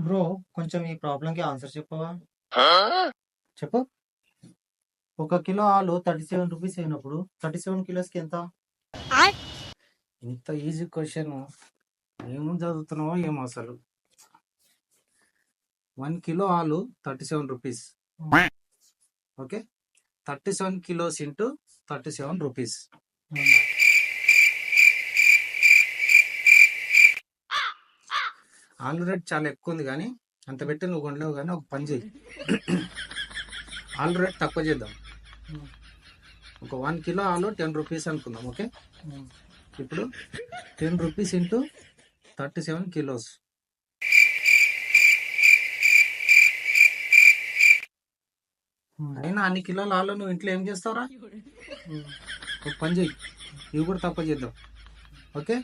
Bro కొంచెం ఈ ప్రాబ్లంకి ఆన్సర్ చెప్పవా? చెప్పు. 1 కిలో ఆలు 37 రూపీస్ అయినప్పుడు 37 కిలోస్కి ఎంత? ఇంత ఈజీ క్వశ్చన్ ఏమో చదువుతున్నావో ఏమో అసలు. 1 కిలో ఆలు 37 rupees. Okay, 37 kilos into 37 rupees. ఆలు రేట్ చాలా ఎక్కువ ఉంది, కానీ అంత పెట్టి నువ్వు కొనలేవు. కానీ ఒక పని చేయి, ఆలు రేట్ తక్కువ చేద్దాం. ఒక 1 కిలో ఆలు 10 రూపీస్ అనుకుందాం. ఓకే, ఇప్పుడు 10 రూపీస్ ఇంటూ 37 కిలోస్. అయినా అన్ని కిలోల ఆలు నువ్వు ఇంట్లో ఏం చేస్తావురా? ఒక పని చేయి, ఇవి కూడా తక్కువ చేద్దాం. ఓకే.